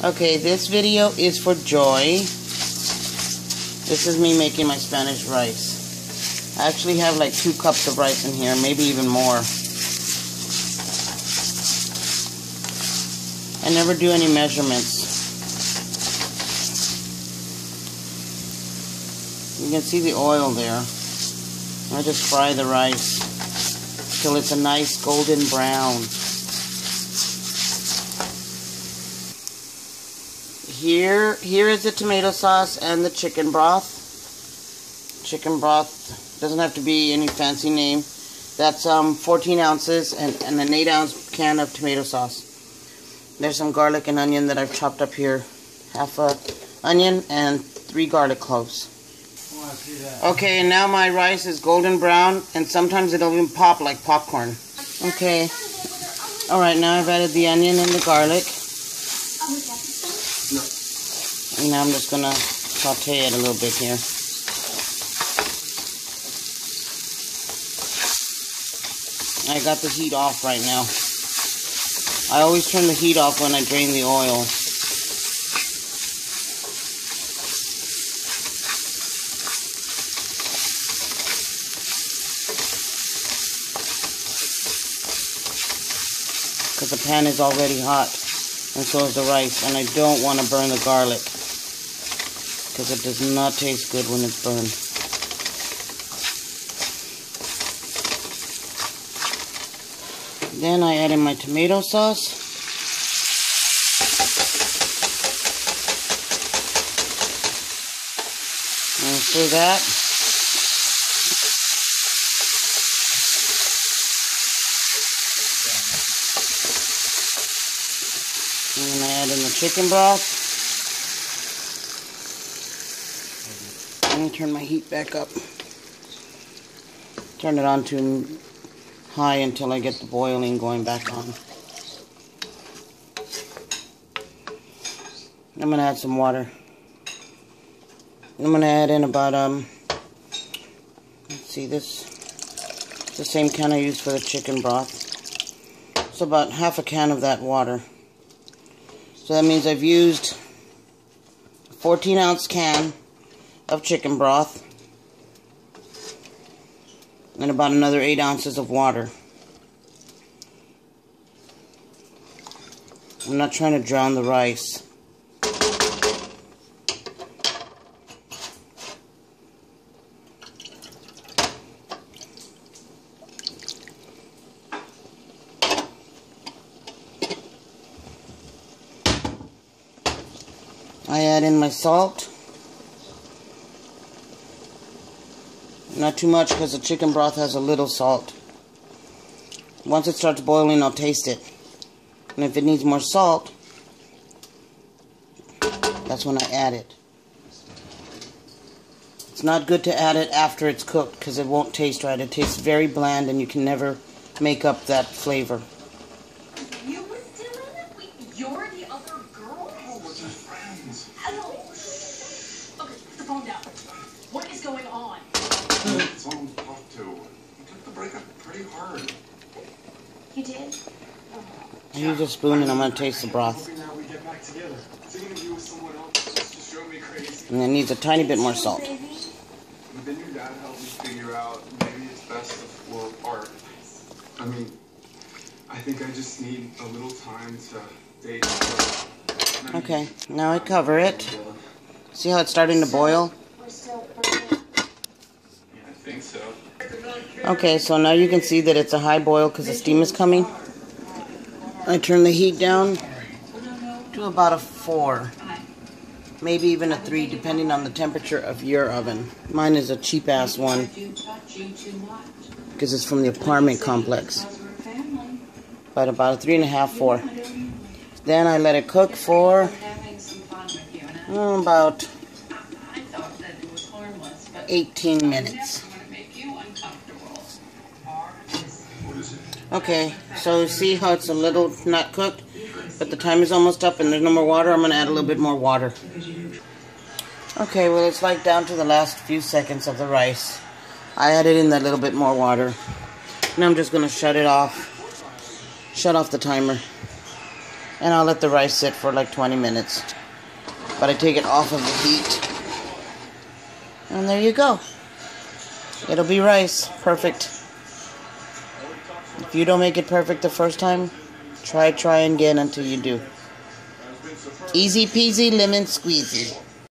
Okay, this video is for Joy. This is me making my Spanish rice. I actually have like 2 cups of rice in here, maybe even more. I never do any measurements. You can see the oil there. I just fry the rice till it's a nice golden brown. Here is the tomato sauce and the chicken broth. Chicken broth doesn't have to be any fancy name. That's 14 ounces and an 8-ounce can of tomato sauce. There's some garlic and onion that I've chopped up here. Half a onion and 3 garlic cloves. Okay, and now my rice is golden brown, and sometimes it'll even pop like popcorn. Okay. Alright, now I've added the onion and the garlic. And now I'm just going to saute it a little bit here. I got the heat off right now. I always turn the heat off when I drain the oil. Because the pan is already hot, and so is the rice, and I don't want to burn the garlic, because it does not taste good when it's burned. Then I add in my tomato sauce. And stir that. And then I add in the chicken broth. I'm going to turn my heat back up. Turn it on to high until I get the boiling going back on. I'm going to add some water. I'm going to add in about, let's see, this is the same can I used for the chicken broth. So about half a can of that water. So that means I've used a 14-ounce can of chicken broth and about another 8 ounces of water. I'm not trying to drown the rice. I add in my salt. Not too much because the chicken broth has a little salt. Once it starts boiling, I'll taste it. And if it needs more salt, that's when I add it. It's not good to add it after it's cooked because it won't taste right. It tastes very bland and you can never make up that flavor. You were still in it? Wait, you're the other girl? Oh, we're just friends. Hello? Okay, put the phone down. What is going on? It's all talked to. We took the breakup pretty hard. You did? I use a spoon and I'm going to taste the broth. Hoping that we get back together. Seeing you with someone else just drove me crazy. And it needs a tiny bit more salt. But then your dad helped me figure out maybe it's best to explore art. I mean, I think I just need a little time to date. Okay, now I cover it. See how it's starting to boil? We're still burning. Yeah, I think so. Okay, so now you can see that it's a high boil because the steam is coming. I turn the heat down to about a 4. Maybe even a 3, depending on the temperature of your oven. Mine is a cheap-ass one because it's from the apartment complex. But about a 3.5, 4. Then I let it cook for about 18 minutes. Okay, so see how it's a little not cooked, but the time is almost up and there's no more water. I'm going to add a little bit more water. Okay, well it's like down to the last few seconds of the rice. I added in that little bit more water. And I'm just going to shut it off. Shut off the timer. And I'll let the rice sit for like 20 minutes. But I take it off of the heat. And there you go. It'll be rice. Perfect. If you don't make it perfect the first time, try again until you do. Easy peasy, lemon squeezy.